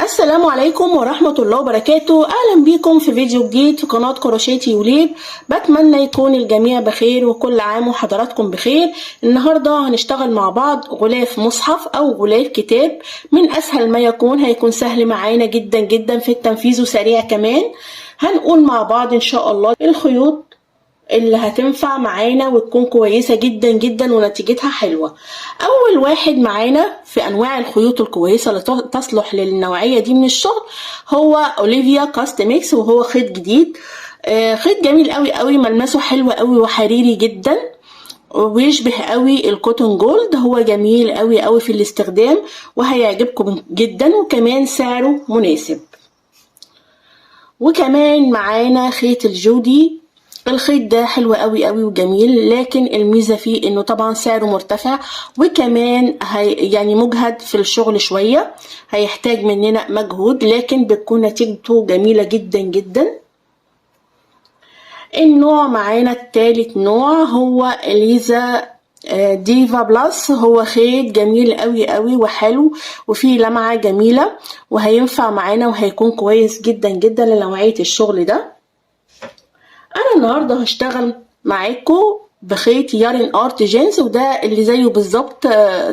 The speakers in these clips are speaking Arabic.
السلام عليكم ورحمة الله وبركاته. أهلا بيكم في فيديو جديد في قناة كروشيه وليد. بتمنى يكون الجميع بخير وكل عام وحضراتكم بخير. النهاردة هنشتغل مع بعض غلاف مصحف أو غلاف كتاب من أسهل ما يكون، هيكون سهل معانا جدا جدا في التنفيذ وسريع كمان. هنقول مع بعض إن شاء الله الخيوط اللي هتنفع معانا وتكون كويسة جدا جدا ونتيجتها حلوة. اول واحد معانا في انواع الخيوط الكويسة اللي تصلح للنوعية دي من الشغل هو اوليفيا كاست ميكس، وهو خيط جديد. خيط جميل قوي قوي، ملمسه حلو قوي وحريري جدا ويشبه قوي الكوتون جولد. هو جميل قوي قوي في الاستخدام وهيعجبكم جدا، وكمان سعره مناسب. وكمان معانا خيط الجودي. الخيط ده حلو قوي قوي وجميل، لكن الميزة فيه انه طبعا سعره مرتفع، وكمان يعني مجهد في الشغل شوية، هيحتاج مننا مجهود، لكن بتكون نتيجته جميلة جدا جدا. النوع معانا التالت نوع هو اليزا ديفا بلس. هو خيط جميل قوي قوي وحلو وفيه لمعة جميلة، وهينفع معانا وهيكون كويس جدا جدا لنوعية الشغل ده. انا النهارده هشتغل معاكم بخيط يارين ارت جينز، وده اللي زيه بالظبط.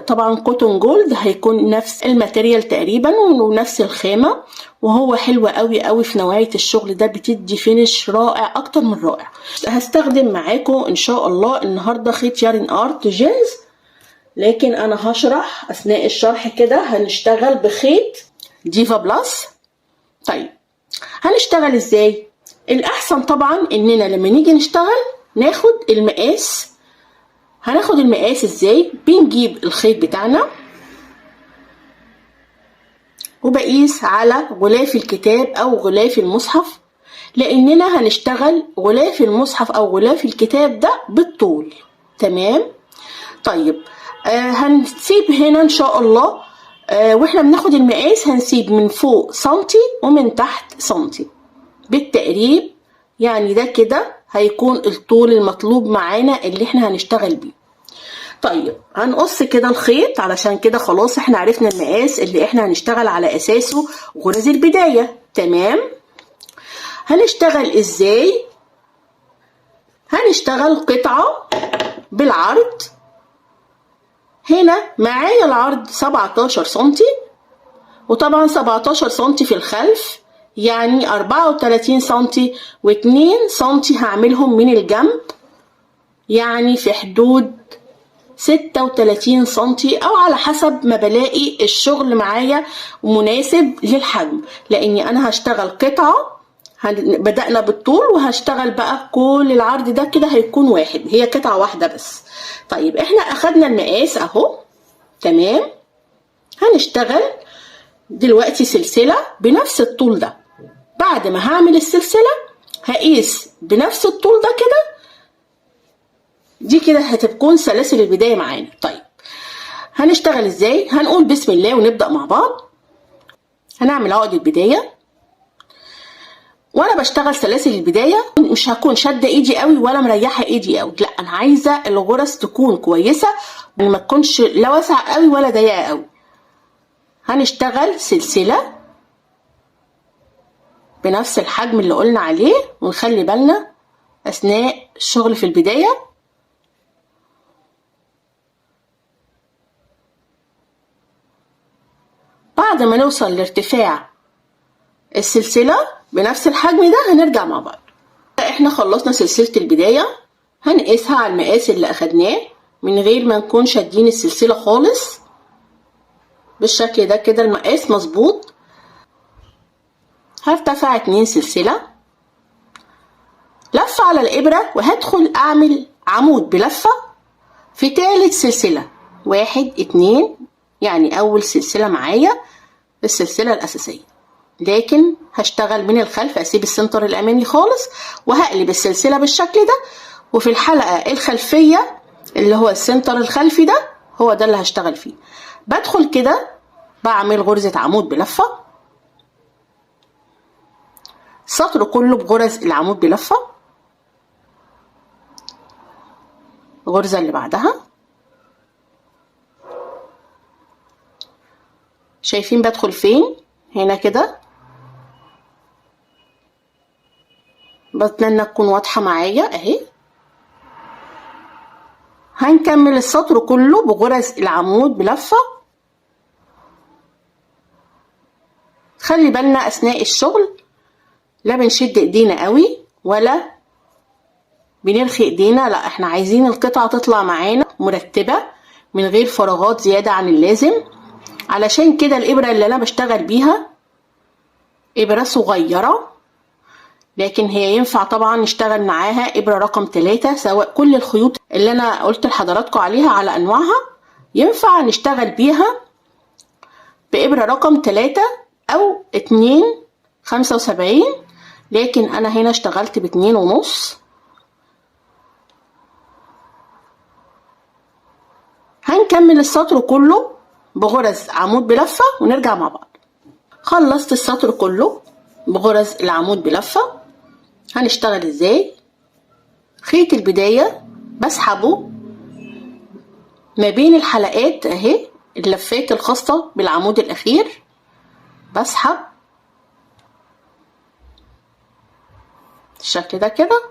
طبعا كوتون جولد، هيكون نفس الماتيريال تقريبا ونفس الخامه، وهو حلو قوي قوي في نوعيه الشغل ده، بتدي فينش رائع اكتر من رائع. هستخدم معاكم ان شاء الله النهارده خيط يارين ارت جينز، لكن انا هشرح اثناء الشرح كده. هنشتغل بخيط ديفا بلس. طيب هنشتغل ازاي؟ الأحسن طبعا إننا لما نيجي نشتغل ناخد المقاس. هناخد المقاس إزاي؟ بنجيب الخيط بتاعنا وبقيس على غلاف الكتاب أو غلاف المصحف، لأننا هنشتغل غلاف المصحف أو غلاف الكتاب ده بالطول. تمام؟ طيب هنسيب هنا إن شاء الله وإحنا بناخد المقاس هنسيب من فوق سنتي ومن تحت سنتي بالتقريب. يعني ده كده هيكون الطول المطلوب معانا اللي احنا هنشتغل بيه. طيب هنقص كده الخيط، علشان كده خلاص احنا عرفنا المقاس اللي احنا هنشتغل على اساسه غرز البداية. تمام؟ هنشتغل ازاي؟ هنشتغل قطعة بالعرض. هنا معايا العرض 17 سنتي، وطبعا 17 سنتي في الخلف، يعني 34 سنتي و2 سنتي هعملهم من الجنب، يعني في حدود 36 سنتي، او على حسب ما بلاقي الشغل معايا مناسب للحجم، لاني انا هشتغل قطعة. بدأنا بالطول وهشتغل بقى كل العرض ده كده هيكون واحد، هي قطعة واحدة بس. طيب احنا اخدنا المقاس اهو. تمام؟ هنشتغل دلوقتي سلسلة بنفس الطول ده. بعد ما هعمل السلسلة هقيس بنفس الطول ده كده. دي كده هتكون سلاسل البداية معانا. طيب هنشتغل ازاي؟ هنقول بسم الله ونبدأ مع بعض. هنعمل عقد البداية، وانا بشتغل سلاسل البداية مش هكون شادة ايدي قوي ولا مريحة ايدي قوي، لا انا عايزة الغرز تكون كويسة وما تكونش لا واسعة قوي ولا ضيقة قوي. هنشتغل سلسلة بنفس الحجم اللي قلنا عليه، ونخلي بالنا اثناء الشغل في البداية. بعد ما نوصل لارتفاع السلسلة بنفس الحجم ده هنرجع مع بعض. احنا خلصنا سلسلة البداية، هنقيسها على المقاس اللي اخدناه من غير ما نكون شادين السلسلة خالص. بالشكل ده كده المقاس مظبوط. هرتفع 2 سلسلة، لفة على الإبرة، وهدخل أعمل عمود بلفة في تالت سلسلة. 1 2، يعني أول سلسلة معايا السلسلة الأساسية، لكن هشتغل من الخلف، أسيب السنتر الأمامي خالص وهقلب السلسلة بالشكل ده. وفي الحلقة الخلفية اللي هو السنتر الخلفي ده هو ده اللي هشتغل فيه. بدخل كده بعمل غرزة عمود بلفة، السطر كله بغرز العمود بلفة. الغرزة اللي بعدها شايفين بدخل فين؟ هنا كده. بتمنى تكون واضحة معايا اهي. هنكمل السطر كله بغرز العمود بلفة. خلي بالنا اثناء الشغل لا بنشد ايدينا قوي ولا بنرخي ايدينا، لا احنا عايزين القطعة تطلع معانا مرتبة من غير فراغات زيادة عن اللازم. علشان كده الابرة اللي انا بشتغل بيها ابرة صغيرة، لكن هي ينفع طبعا نشتغل معاها ابرة رقم 3، سواء كل الخيوط اللي انا قلت لحضراتكم عليها على انواعها ينفع نشتغل بيها بابرة رقم 3 او 2.75، لكن انا هنا اشتغلت ب2.5. هنكمل السطر كله بغرز عمود بلفة ونرجع مع بعض. خلصت السطر كله بغرز العمود بلفة. هنشتغل ازاي؟ خيط البداية بسحبه ما بين الحلقات اهي، اللفات الخاصة بالعمود الاخير بسحب بالشكل ده كده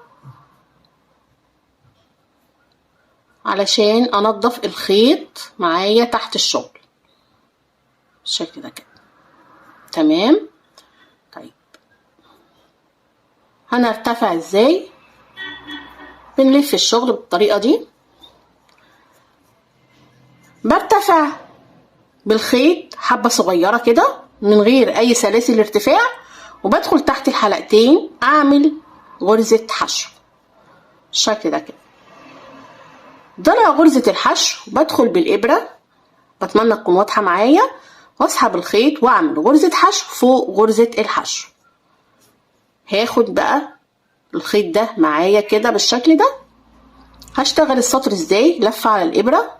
علشان انضف الخيط معايا تحت الشغل بالشكل ده كده. تمام. طيب هنرتفع ازاي؟ بنلف الشغل بالطريقة دي. برتفع بالخيط حبة صغيرة كده من غير اي سلاسل ارتفاع، وبدخل تحت الحلقتين اعمل غرزة حشو بالشكل ده كده. ضلع غرزة الحشو بدخل بالابرة، بتمنى تكون واضحة معايا، واسحب الخيط واعمل غرزة حشو فوق غرزة الحشو. هاخد بقى الخيط ده معايا كده بالشكل ده. هشتغل السطر ازاي؟ لفة على الابرة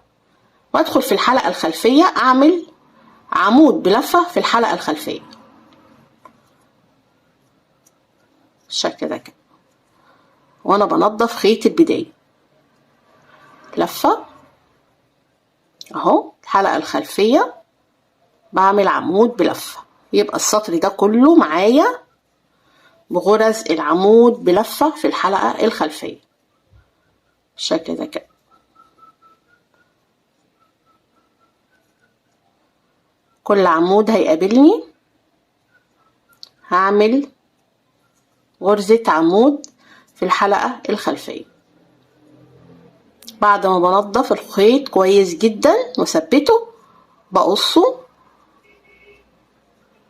وادخل في الحلقة الخلفية اعمل عمود بلفة في الحلقة الخلفية بالشكل ده كده، وانا بنضف خيط البداية. لفة اهو الحلقة الخلفية بعمل عمود بلفة، يبقى السطر ده كله معايا بغرز العمود بلفة في الحلقة الخلفية بالشكل ده كده. كل عمود هيقابلني هعمل غرزة عمود في الحلقة الخلفية. بعد ما بنضف الخيط كويس جدا وثبته بقصه.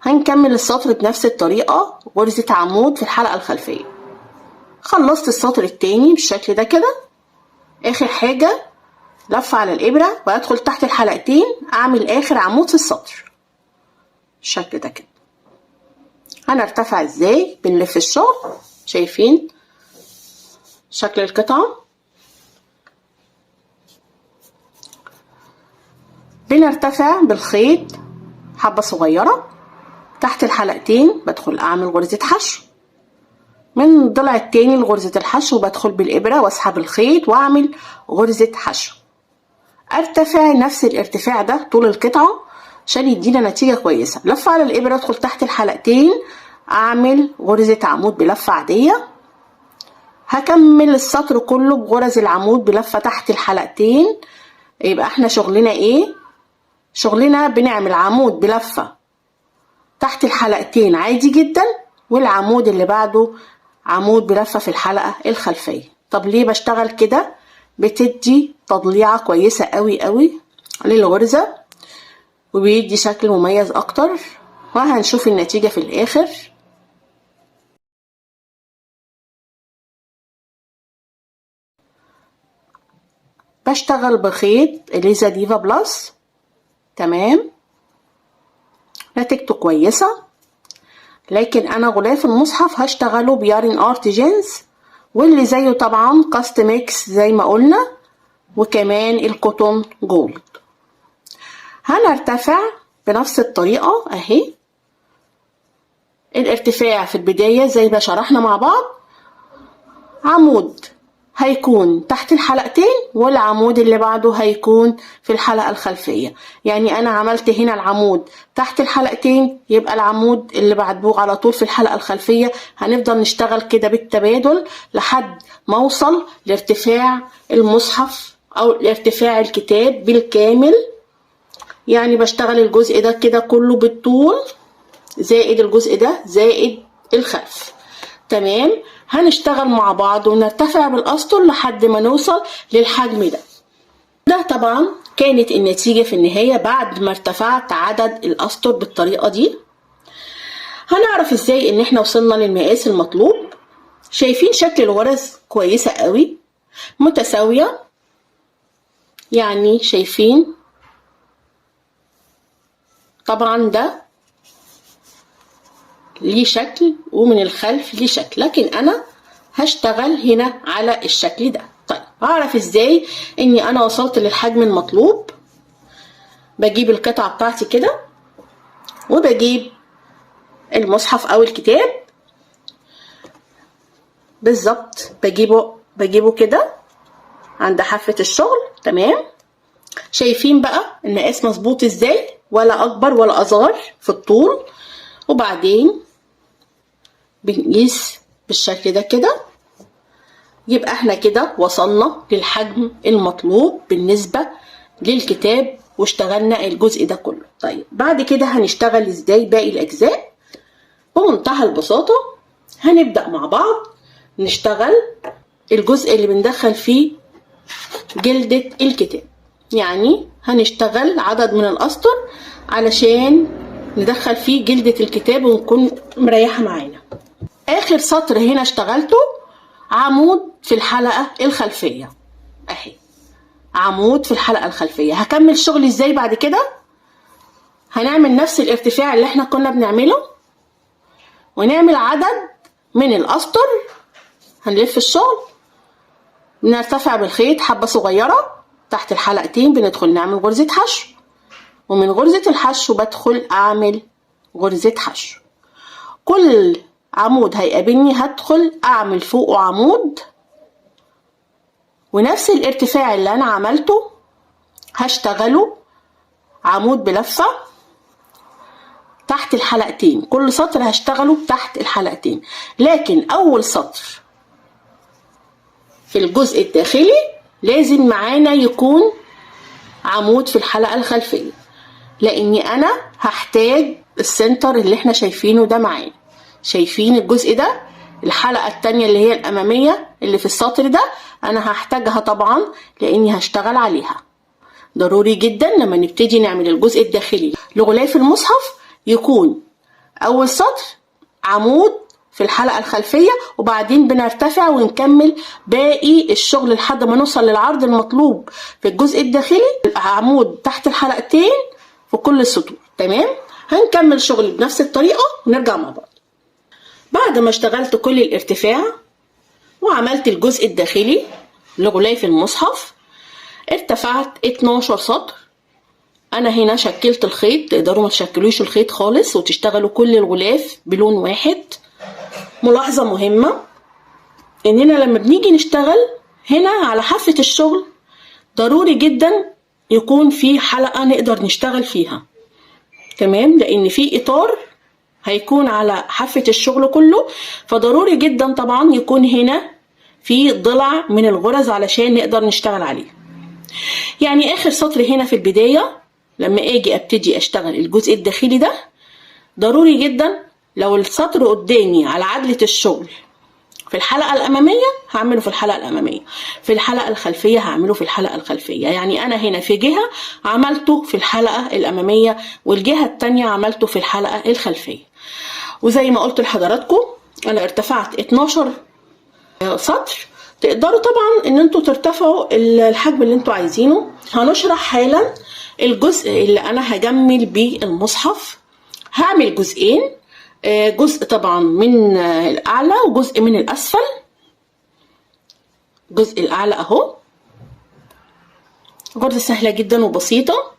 هنكمل السطر بنفس الطريقة، غرزة عمود في الحلقة الخلفية. خلصت السطر التاني بالشكل ده كده. اخر حاجة لفة على الابرة وادخل تحت الحلقتين اعمل اخر عمود في السطر بالشكل ده كده. هنرتفع ازاي؟ بنلف الشغل، شايفين شكل القطعة؟ بنرتفع بالخيط حبة صغيرة تحت الحلقتين، بدخل اعمل غرزة حشو من الضلع التاني لغرزة الحشو، بدخل بالابرة واسحب الخيط واعمل غرزة حشو. ارتفع نفس الارتفاع ده طول القطعة عشان يدينا نتيجة كويسة. لفة على الابرة ادخل تحت الحلقتين اعمل غرزة عمود بلفة عادية. هكمل السطر كله بغرز العمود بلفة تحت الحلقتين. يبقى احنا شغلنا ايه؟ شغلنا بنعمل عمود بلفة تحت الحلقتين عادي جدا، والعمود اللي بعده عمود بلفة في الحلقة الخلفية. طب ليه بشتغل كده؟ بتدي تضليعة كويسة قوي قوي للغرزة وبيدي شكل مميز اكتر، وهنشوف النتيجة في الاخر. بشتغل بخيط اليزا ديفا بلس. تمام، نتيجته كويسة، لكن انا غلاف المصحف هشتغله بيارين ارتجنز، واللي زيه طبعا كاست ميكس زي ما قلنا، وكمان الكوتون جولد. هنرتفع بنفس الطريقة اهي. الارتفاع في البداية زي ما شرحنا مع بعض، عمود هيكون تحت الحلقتين، والعمود اللي بعده هيكون في الحلقة الخلفية. يعني أنا عملت هنا العمود تحت الحلقتين، يبقى العمود اللي بعده على طول في الحلقة الخلفية. هنفضل نشتغل كده بالتبادل لحد ما أوصل لارتفاع المصحف أو ارتفاع الكتاب بالكامل. يعني بشتغل الجزء ده كده كله بالطول زائد الجزء ده زائد الخلف. تمام. هنشتغل مع بعض ونرتفع بالأسطر لحد ما نوصل للحجم ده طبعا كانت النتيجة في النهاية بعد ما ارتفعت عدد الأسطر بالطريقة دي. هنعرف ازاي ان احنا وصلنا للمقاس المطلوب. شايفين شكل الغرز كويسة قوي متساوية، يعني شايفين طبعا ده ليه شكل ومن الخلف ليه شكل، لكن انا هشتغل هنا على الشكل ده. طيب هعرف ازاي اني انا وصلت للحجم المطلوب؟ بجيب القطعة بتاعتي كده وبجيب المصحف او الكتاب بالظبط، بجيبه كده عند حافة الشغل. تمام. شايفين بقى المقاس مظبوط ازاي، ولا اكبر ولا اصغر في الطول. وبعدين بنقيس بالشكل ده كده، يبقى احنا كده وصلنا للحجم المطلوب بالنسبة للكتاب واشتغلنا الجزء ده كله. طيب بعد كده هنشتغل ازاي باقي الاجزاء؟ بمنتهى البساطة هنبدأ مع بعض نشتغل الجزء اللي بندخل فيه جلدة الكتاب. يعني هنشتغل عدد من الأسطر علشان ندخل فيه جلدة الكتاب ونكون مريحة معانا. آخر سطر هنا اشتغلته عمود في الحلقة الخلفية اهي، عمود في الحلقة الخلفية. هكمل شغلي ازاي بعد كده؟ هنعمل نفس الارتفاع اللي احنا كنا بنعمله ونعمل عدد من الأسطر. هنلف الشغل، بنرتفع بالخيط حبة صغيرة تحت الحلقتين، بندخل نعمل غرزة حشو، ومن غرزة الحشو بدخل اعمل غرزة حشو. كل عمود هيقابلني هدخل اعمل فوقه عمود، ونفس الارتفاع اللي انا عملته هشتغله عمود بلفة تحت الحلقتين. كل سطر هشتغله تحت الحلقتين، لكن اول سطر في الجزء الداخلي لازم معانا يكون عمود في الحلقة الخلفية، لاني انا هحتاج السنتر اللي احنا شايفينه ده معانا. شايفين الجزء ده؟ الحلقة التانية اللي هي الامامية اللي في السطر ده انا هحتاجها طبعا لاني هشتغل عليها. ضروري جدا لما نبتدي نعمل الجزء الداخلي لغلاف المصحف يكون اول سطر عمود في الحلقة الخلفية، وبعدين بنرتفع ونكمل باقي الشغل لحد ما نوصل للعرض المطلوب في الجزء الداخلي. عمود تحت الحلقتين في كل السطور. تمام. هنكمل شغل بنفس الطريقة ونرجع مع بعض. بعد ما اشتغلت كل الارتفاع وعملت الجزء الداخلي لغلاف المصحف، ارتفعت 12 سطر. انا هنا شكلت الخيط، تقدروا ما تشكلوش الخيط خالص وتشتغلوا كل الغلاف بلون واحد. ملاحظة مهمة اننا لما بنيجي نشتغل هنا على حافة الشغل ضروري جدا يكون في حلقة نقدر نشتغل فيها. تمام. لان في اطار هيكون على حافة الشغل كله، فضروري جدا طبعا يكون هنا في ضلع من الغرز علشان نقدر نشتغل عليه. يعني اخر سطر هنا في البداية لما اجي ابتدي اشتغل الجزء الداخلي ده، ضروري جدا لو السطر قدامي على عدلة الشغل في الحلقة الأمامية هعمله في الحلقة الأمامية، في الحلقة الخلفية هعمله في الحلقة الخلفية. يعني أنا هنا في جهة عملته في الحلقة الأمامية والجهة التانية عملته في الحلقة الخلفية. وزي ما قلت لحضراتكم أنا ارتفعت 12 سطر. تقدروا طبعا ان انتوا ترتفعوا الحجم اللي انتوا عايزينه. هنشرح حالا الجزء اللي انا هجمل بيه المصحف. هعمل جزئين، جزء طبعا من الاعلى وجزء من الاسفل. الجزء الاعلى اهو، غرزة سهلة جدا وبسيطة.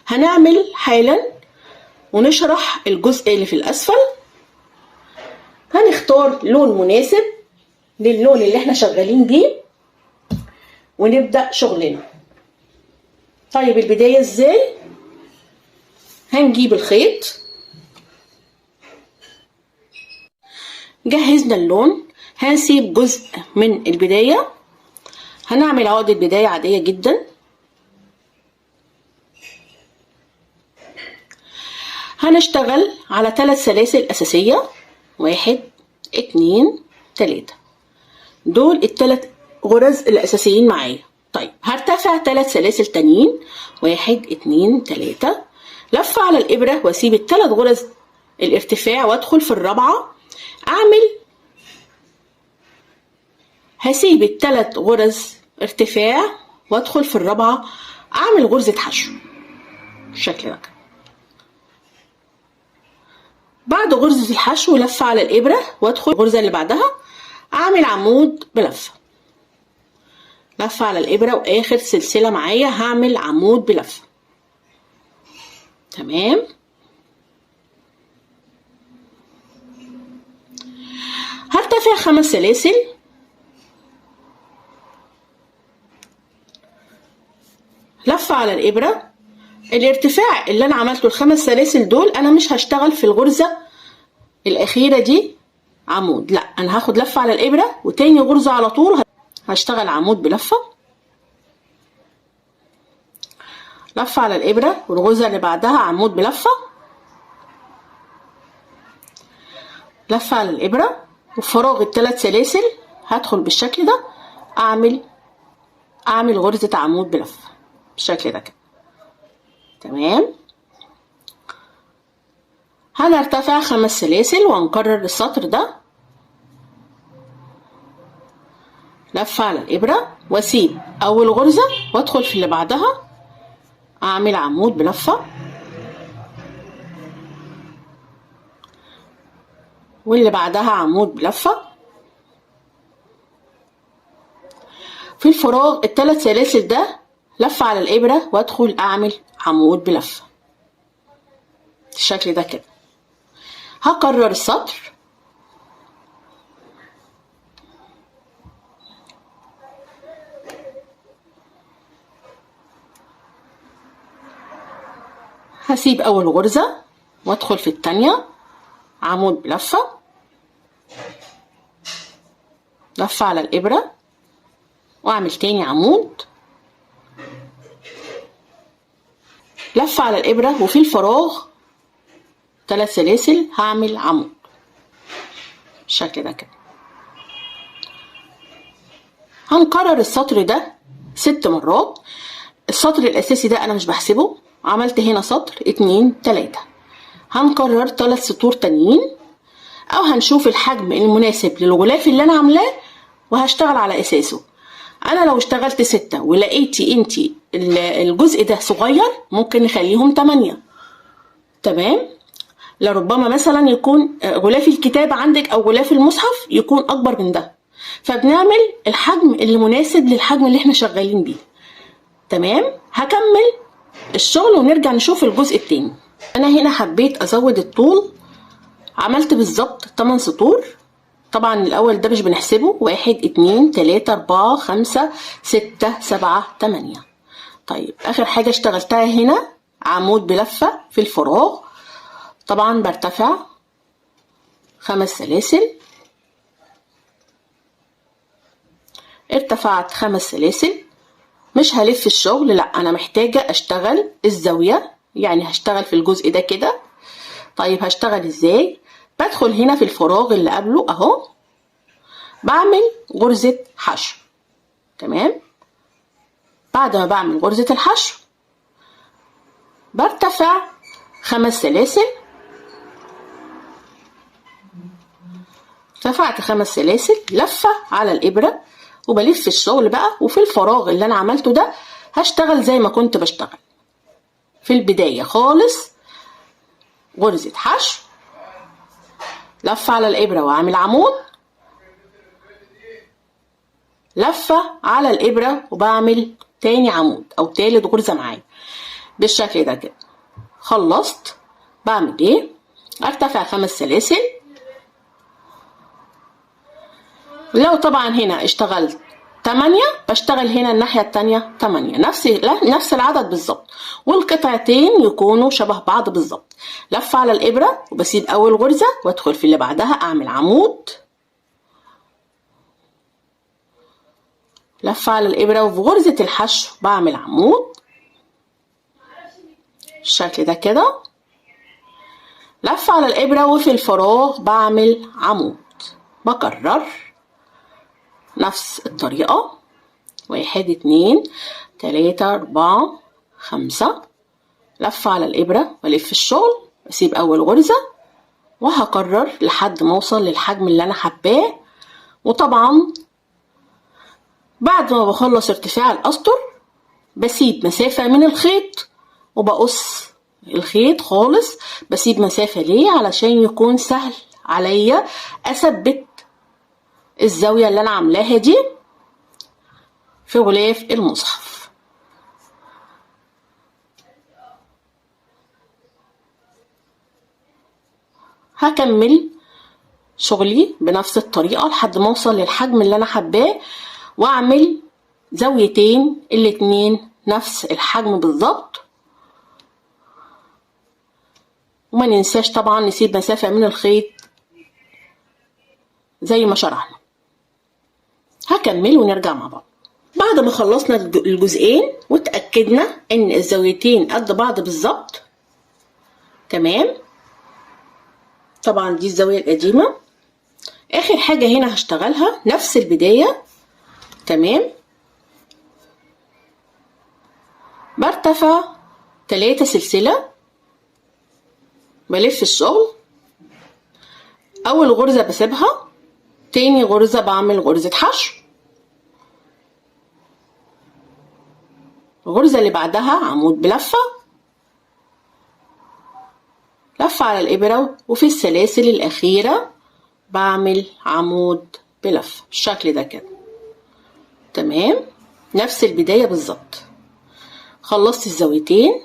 هنعمل حالا ونشرح الجزء اللي في الاسفل. هنختار لون مناسب للون اللي احنا شغالين بيه ونبدأ شغلنا. طيب البداية ازاي؟ هنجيب الخيط، جهزنا اللون، هنسيب جزء من البداية، هنعمل عقدة بداية عادية جدا. هنشتغل على 3 سلاسل أساسية، 1 2 3، دول ال3 غرز الأساسيين معايا. طيب هرتفع 3 سلاسل تانيين، 1 2 3، لفة على الإبرة واسيب ال3 غرز الارتفاع وادخل في الرابعة، هسيب ال3 غرز ارتفاع وادخل في الرابعة، اعمل غرزة حشو بالشكل ده. بعد غرزة الحشو لفة على الإبرة وادخل الغرزة اللي بعدها، اعمل عمود بلفة، لفة على الإبرة واخر سلسلة معايا هعمل عمود بلفة. تمام. هرتفع 5 سلاسل، لفة على الإبرة. الارتفاع اللي انا عملته ال5 سلاسل دول انا مش هشتغل في الغرزة الأخيرة دي عمود، لا انا هاخد لفة على الإبرة وتاني غرزة على طول هشتغل عمود بلفة، لفة على الإبرة والغرزة اللي بعدها عمود بلفة، لفة على الإبرة وفراغ ال3 سلاسل هدخل بالشكل ده، اعمل غرزة عمود بلفة بالشكل ده كده. تمام. هنرتفع 5 سلاسل وهنكرر السطر ده، لفة على الإبرة واسيب أول غرزة وادخل في اللي بعدها، اعمل عمود بلفة واللي بعدها عمود بلفة. في الفراغ ال3 سلاسل ده لفة على الإبرة وادخل اعمل عمود بلفة بالشكل ده كده. هكرر السطر، هسيب اول غرزة وادخل في التانية عمود بلفة، لفة على الإبرة واعمل تاني عمود، لفة على الإبرة وفي الفراغ 3 سلاسل هعمل عمود بالشكل ده كده. هنكرر السطر ده 6 مرات. السطر الأساسي ده أنا مش بحسبه، عملت هنا سطر 2 3، هنكرر 3 سطور تانيين أو هنشوف الحجم المناسب للغلاف اللي أنا عاملاه وهشتغل على أساسه. أنا لو اشتغلت 6 ولقيتي انتي الجزء ده صغير ممكن نخليهم 8. تمام. لربما مثلا يكون غلاف الكتاب عندك أو غلاف المصحف يكون أكبر من ده، فبنعمل الحجم اللي مناسب للحجم اللي احنا شغالين بيه. تمام. هكمل الشغل ونرجع نشوف الجزء التاني. انا هنا حبيت ازود الطول، عملت بالظبط 8 سطور. طبعا الاول ده مش بنحسبه، 1 2 3 4 5 6 7 8. طيب اخر حاجة اشتغلتها هنا عمود بلفة في الفراغ، طبعا برتفع 5 سلاسل، ارتفعت 5 سلاسل. مش هلف الشغل، لا انا محتاجة اشتغل الزاوية، يعني هشتغل في الجزء ده كده. طيب هشتغل ازاي؟ بدخل هنا في الفراغ اللي قبله اهو، بعمل غرزة حشو. تمام. بعد ما بعمل غرزة الحشو برتفع 5 سلاسل، ارتفعت 5 سلاسل، لفة على الإبرة وبلف الشغل بقى. وفي الفراغ اللي انا عملته ده هشتغل زي ما كنت بشتغل في البداية خالص، غرزة حشو، لفة على الإبرة وأعمل عمود، لفة على الإبرة وبعمل تاني عمود أو تالت غرزة معايا بالشكل ده كده. خلصت. بعمل ايه؟ ارتفع 5 سلاسل، لو طبعا هنا اشتغلت 8 بشتغل هنا الناحية التانية 8، نفس العدد بالظبط، والقطعتين يكونوا شبه بعض بالظبط. لف على الإبرة وبسيب أول غرزة وادخل في اللي بعدها أعمل عمود، لف على الإبرة وفي غرزة الحشو بعمل عمود بالشكل ده كده، لف على الإبرة وفي الفراغ بعمل عمود. بكرر نفس الطريقة، 1 2 3 4 5، لف على الإبرة والف الشغل، بسيب أول غرزة وهكرر لحد ما اوصل للحجم اللي أنا حباه. وطبعا بعد ما بخلص ارتفاع الأسطر بسيب مسافة من الخيط وبقص الخيط خالص، بسيب مسافة ليه؟ علشان يكون سهل عليا أثبت الزاوية اللي أنا عاملاها دي في غلاف المصحف. هكمل شغلي بنفس الطريقة لحد ما اوصل للحجم اللي أنا حباه، واعمل زاويتين الاتنين نفس الحجم بالظبط. وما ننساش طبعا نسيب مسافة من الخيط زي ما شرحنا. هكمل ونرجع مع بعض. بعد ما خلصنا الجزئين وتأكدنا ان الزاويتين قد بعض بالظبط تمام، طبعا دي الزاوية القديمة. اخر حاجة هنا هشتغلها نفس البداية تمام، برتفع 3 سلسلة، بلف الشغل، اول غرزة بسيبها، تاني غرزة بعمل غرزة حشو، الغرزة اللي بعدها عمود بلفة، لفة على الإبرة، وفي السلاسل الأخيرة بعمل عمود بلفة بالشكل ده كده تمام، نفس البداية بالظبط. خلصت الزاويتين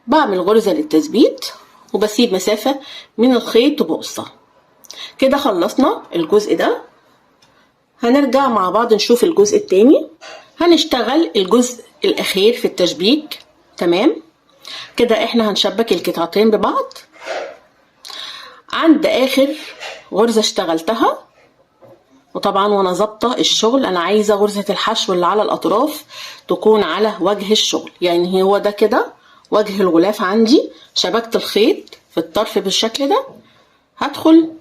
بعمل غرزة للتثبيت وبسيب مسافة من الخيط وبقصها كده. خلصنا الجزء ده، هنرجع مع بعض نشوف الجزء التاني. هنشتغل الجزء الأخير في التشبيك تمام كده. احنا هنشبك القطعتين ببعض. عند آخر غرزة اشتغلتها، وطبعا وانا ظابطه الشغل انا عايزه غرزه الحشو اللي على الاطراف تكون على وجه الشغل، يعني هو ده كده وجه الغلاف عندي. شبكت الخيط في الطرف بالشكل ده، هدخل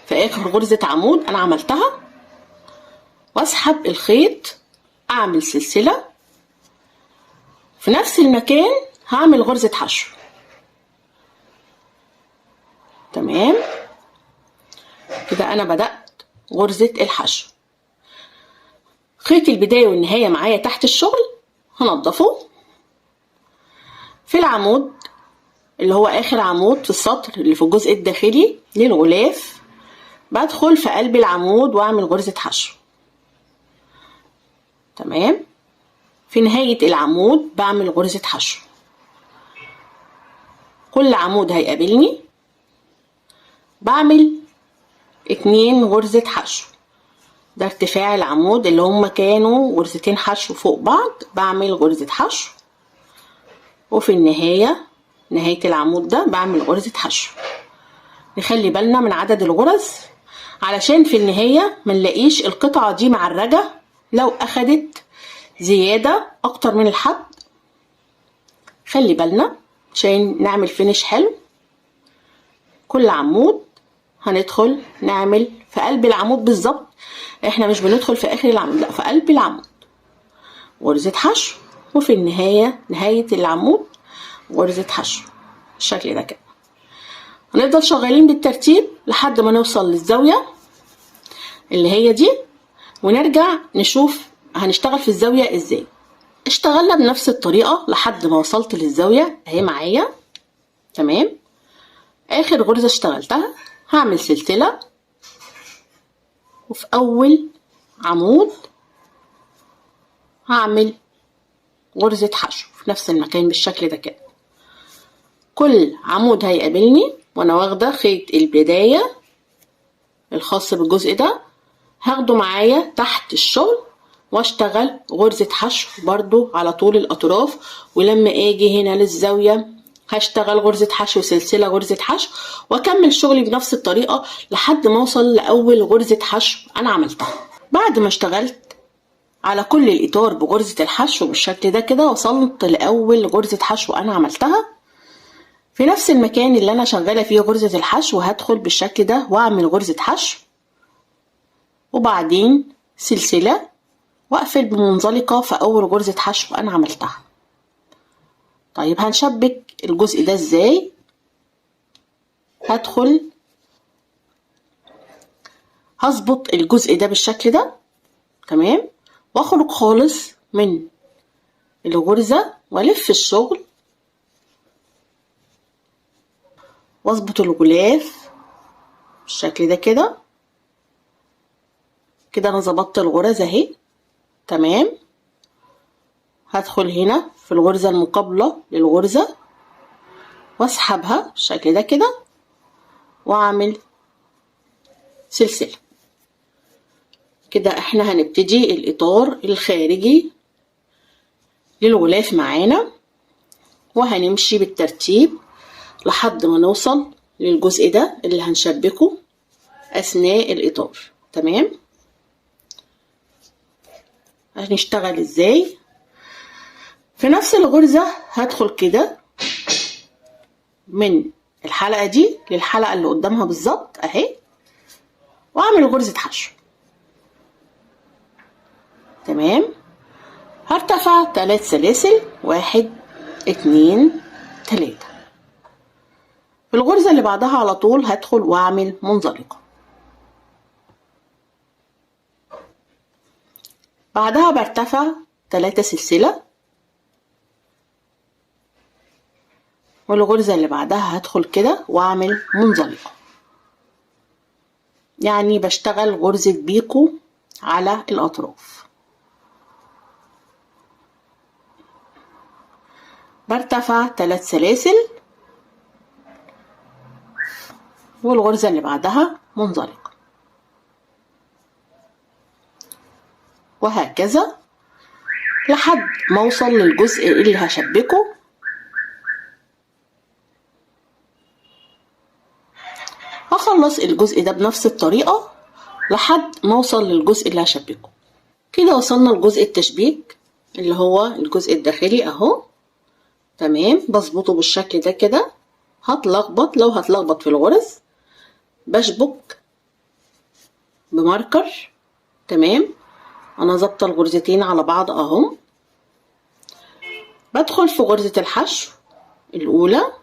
في اخر غرزه عمود انا عملتها واسحب الخيط، اعمل سلسله في نفس المكان، هعمل غرزه حشو تمام كده. انا بدأت غرزة الحشو، خيط البداية والنهاية معايا تحت الشغل هنضفه. في العمود اللي هو آخر عمود في السطر اللي في الجزء الداخلي للغلاف، بدخل في قلب العمود واعمل غرزة حشو تمام. في نهاية العمود بعمل غرزة حشو. كل عمود هيقابلني بعمل 2 غرزة حشو، ده ارتفاع العمود اللي هما كانوا غرزتين حشو فوق بعض، بعمل غرزة حشو. وفي النهاية نهاية العمود ده بعمل غرزة حشو. نخلي بالنا من عدد الغرز علشان في النهاية منلاقيش القطعة دي معرجة لو اخدت زيادة اكتر من الحد. خلي بالنا عشان نعمل فينش حلو. كل عمود هندخل نعمل في قلب العمود بالظبط، احنا مش بندخل في اخر العمود، لا في قلب العمود غرزة حشو. وفي النهاية نهاية العمود غرزة حشو بالشكل ده كده. هنفضل شغالين بالترتيب لحد ما نوصل للزاوية اللي هي دي، ونرجع نشوف هنشتغل في الزاوية ازاي. اشتغلنا بنفس الطريقة لحد ما وصلت للزاوية اهي معايا تمام. اخر غرزة اشتغلتها هعمل سلسلة، وفي اول عمود هعمل غرزة حشو في نفس المكان بالشكل ده كده. كل عمود هيقابلني وانا واخدة خيط البداية الخاص بالجزء ده، هاخده معايا تحت الشغل واشتغل غرزة حشو برضو على طول الاطراف، ولما اجي هنا للزاوية هشتغل غرزة حشو سلسلة غرزة حشو، واكمل شغلي بنفس الطريقة لحد ما اوصل لاول غرزة حشو انا عملتها. بعد ما اشتغلت على كل الاطار بغرزة الحشو بالشكل ده كده، وصلت لاول غرزة حشو انا عملتها في نفس المكان اللي انا شغالة فيه غرزة الحشو. هدخل بالشكل ده واعمل غرزة حشو وبعدين سلسلة واقفل بمنزلقة في اول غرزة حشو انا عملتها. طيب هنشبك الجزء ده ازاي؟ هدخل هظبط الجزء ده بالشكل ده تمام، واخرج خالص من الغرزة والف الشغل واظبط الغلاف بالشكل ده كده. كده انا ظبطت الغرز اهي تمام. هدخل هنا في الغرزة المقابلة للغرزة واسحبها بالشكل ده كده واعمل سلسلة. كده احنا هنبتدي الاطار الخارجي للغلاف معانا، وهنمشي بالترتيب لحد ما نوصل للجزء ده اللي هنشبكه اثناء الاطار تمام. هنشتغل ازاي؟ في نفس الغرزة هدخل كده من الحلقة دي للحلقة اللي قدامها بالظبط اهي، واعمل غرزة حشو تمام. هرتفع 3 سلاسل 1 2 3. في الغرزة اللي بعدها على طول هدخل واعمل منزلقة، بعدها برتفع 3 سلسلة، والغرزة اللي بعدها هدخل كده واعمل منزلقة. يعني بشتغل غرزة بيكو على الاطراف. برتفع 3 سلاسل والغرزة اللي بعدها منزلقة، وهكذا لحد ما اوصل للجزء اللي هشبكه. هخلص الجزء ده بنفس الطريقة لحد ما اوصل للجزء اللي هشبكه. كده وصلنا لجزء التشبيك اللي هو الجزء الداخلي اهو تمام. بظبطه بالشكل ده كده. هتلخبط لو هتلخبط في الغرز بشبك بماركر تمام. انا ظابطه الغرزتين على بعض اهو. بدخل في غرزة الحشو الاولى.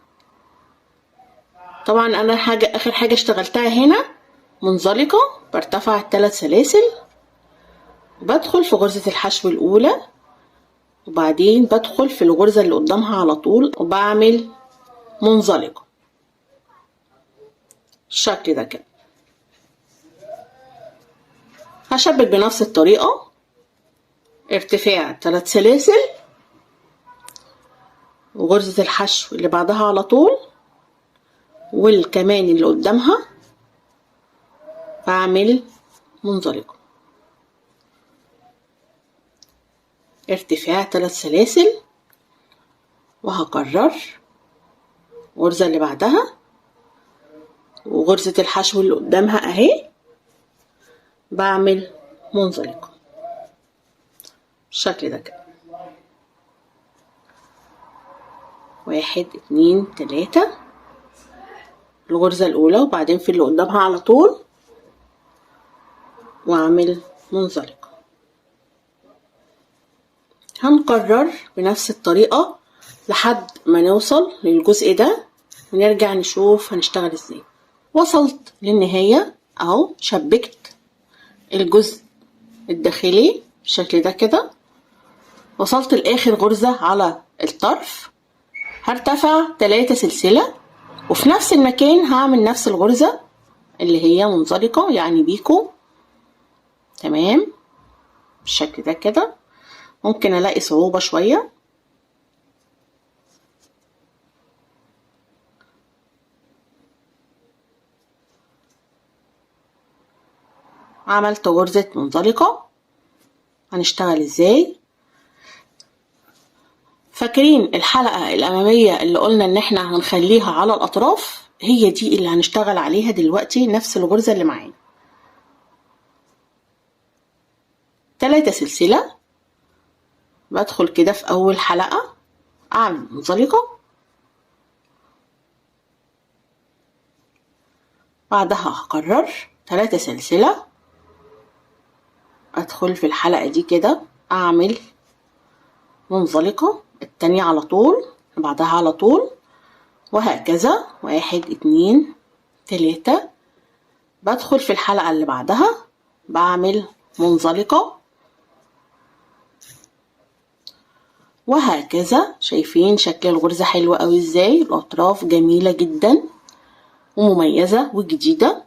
طبعا انا اخر حاجة اشتغلتها هنا منزلقة، برتفع 3 سلاسل بدخل في غرزة الحشو الاولى، وبعدين بدخل في الغرزة اللي قدامها على طول وبعمل منزلقة الشكل ده كده. هشبك بنفس الطريقة، ارتفاع 3 سلاسل وغرزة الحشو اللي بعدها على طول والكمان اللي قدامها بعمل منزلقة، ارتفاع 3 سلاسل وهكرر غرزة اللي بعدها وغرزة الحشو اللي قدامها اهي بعمل منزلقة بالشكل ده كده. 1 2 3 الغرزة الأولى وبعدين في اللي قدامها على طول وأعمل منزلقة. هنكرر بنفس الطريقة لحد ما نوصل للجزء ده ونرجع نشوف هنشتغل ازاي. وصلت للنهاية اهو، شبكت الجزء الداخلي بالشكل ده كده. وصلت لآخر غرزة على الطرف. هرتفع 3 سلسلة وفي نفس المكان هعمل نفس الغرزة اللي هي منزلقة يعني بيكو تمام بالشكل ده كده. ممكن الاقي صعوبة شوية عملت غرزة منزلقة. هنشتغل ازاي؟ فاكرين الحلقة الأمامية اللي قلنا ان احنا هنخليها على الأطراف؟ هي دي اللي هنشتغل عليها دلوقتي، نفس الغرزة اللي معانا. 3 سلسلة، بدخل كده في أول حلقة أعمل منزلقة، بعدها هكرر 3 سلسلة، أدخل في الحلقة دي كده أعمل منزلقة، التانية على طول بعدها على طول، وهكذا 1 2 3. بدخل في الحلقة اللي بعدها بعمل منزلقة، وهكذا. شايفين شكل الغرزة حلوة قوي ازاي؟ الأطراف جميلة جدا ومميزة وجديدة.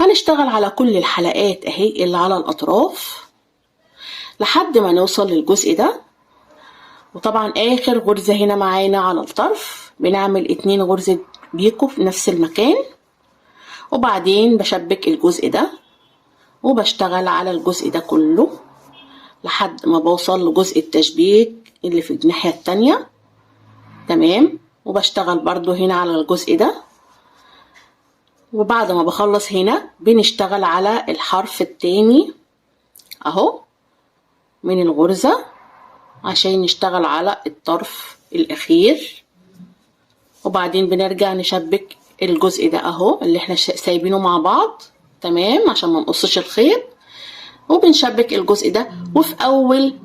هنشتغل على كل الحلقات اهي اللي على الأطراف لحد ما نوصل للجزء ده. وطبعا آخر غرزة هنا معانا على الطرف بنعمل 2 غرزة بيكو في نفس المكان، وبعدين بشبك الجزء ده وبشتغل على الجزء ده كله لحد ما بوصل لجزء التشبيك اللي في الناحية التانية. تمام. وبشتغل برضو هنا على الجزء ده، وبعد ما بخلص هنا بنشتغل على الحرف التاني اهو من الغرزة عشان نشتغل على الطرف الأخير، وبعدين بنرجع نشبك الجزء ده اهو اللي احنا سايبينه مع بعض. تمام، عشان ما نقصش الخيط، وبنشبك الجزء ده. وفي أول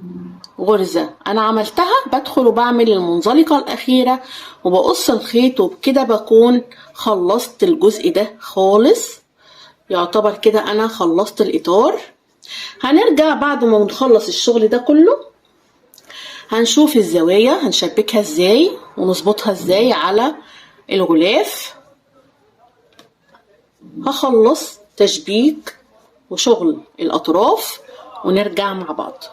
غرزة أنا عملتها بدخل وبعمل المنزلقة الأخيرة وبقص الخيط، وبكده بكون خلصت الجزء ده خالص. يعتبر كده أنا خلصت الإطار. هنرجع بعد ما نخلص الشغل ده كله هنشوف الزوايا هنشبكها ازاي ونظبطها ازاي على الغلاف. هخلص تشبيك وشغل الأطراف ونرجع مع بعض.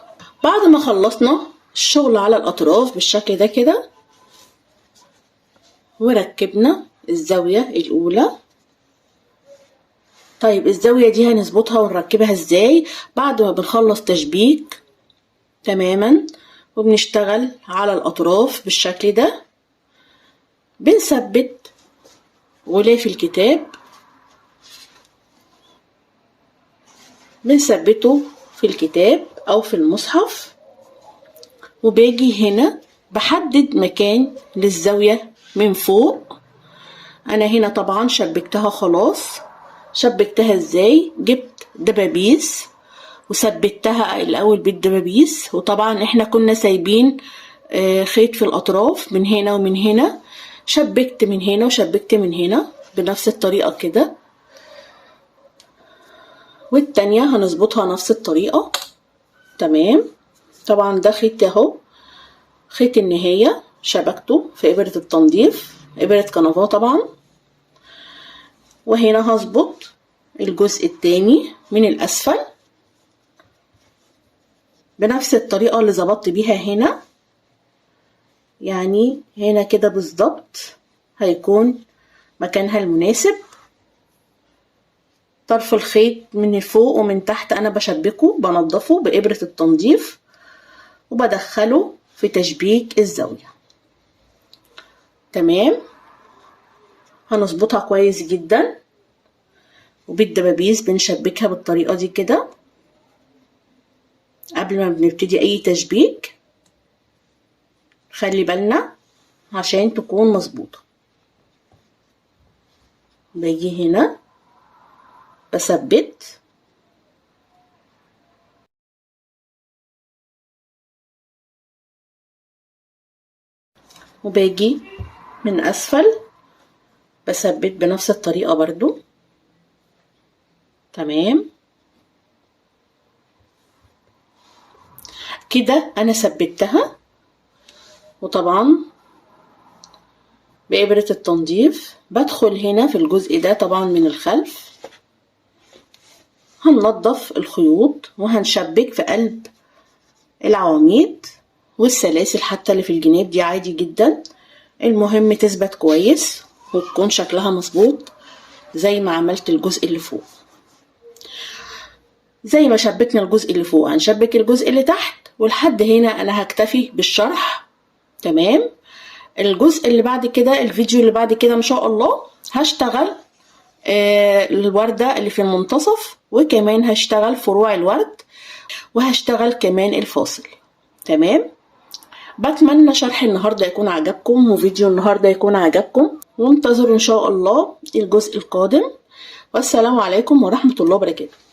بعد ما خلصنا الشغل على الأطراف بالشكل ده كده وركبنا الزاوية الأولى. طيب الزاوية دي هنظبطها ونركبها ازاي؟ بعد ما بنخلص تشبيك تماما وبنشتغل على الأطراف بالشكل ده، بنثبت غلاف الكتاب، بنثبته في الكتاب أو في المصحف، وباجي هنا بحدد مكان للزاوية من فوق. أنا هنا طبعا شبكتها خلاص. شبكتها ازاي؟ جبت دبابيس وثبتها الأول بالدبابيس، وطبعا احنا كنا سايبين خيط في الأطراف من هنا ومن هنا. شبكت من هنا وشبكت من هنا بنفس الطريقة كده، والتانية هنظبطها نفس الطريقة. تمام. طبعا ده خيط اهو، خيط النهاية شبكته في إبرة التنظيف، إبرة كنفاه طبعا. وهنا هظبط الجزء التاني من الأسفل بنفس الطريقة اللي ظبطت بيها هنا، يعني هنا كده بالظبط هيكون مكانها المناسب. طرف الخيط من فوق ومن تحت أنا بشبكه بنضفه بإبرة التنظيف وبدخله في تشبيك الزاوية. تمام. هنظبطها كويس جدا، وبالدبابيس بنشبكها بالطريقة دي كده قبل ما بنبتدي أي تشبيك. خلي بالنا عشان تكون مظبوطة. باجي هنا بثبت وباجي من أسفل بثبت بنفس الطريقة برضو. تمام كده أنا ثبتها، وطبعا بإبرة التنظيف بدخل هنا في الجزء ده طبعا من الخلف. هننضف الخيوط وهنشبك في قلب العواميد والسلاسل حتى اللي في الجناب دي عادي جدا، المهم تثبت كويس وتكون شكلها مظبوط زي ما عملت الجزء اللي فوق. زي ما شبكنا الجزء اللي فوق هنشبك الجزء اللي تحت، ولحد هنا انا هكتفي بالشرح. تمام. الجزء اللي بعد كده، الفيديو اللي بعد كده ان شاء الله هشتغل الوردة اللي في المنتصف، وكمان هشتغل فروع الورد، وهشتغل كمان الفاصل. تمام. بتمنى شرح النهاردة يكون عجبكم، وفيديو النهاردة يكون عجبكم، وانتظروا ان شاء الله الجزء القادم. والسلام عليكم ورحمة الله وبركاته.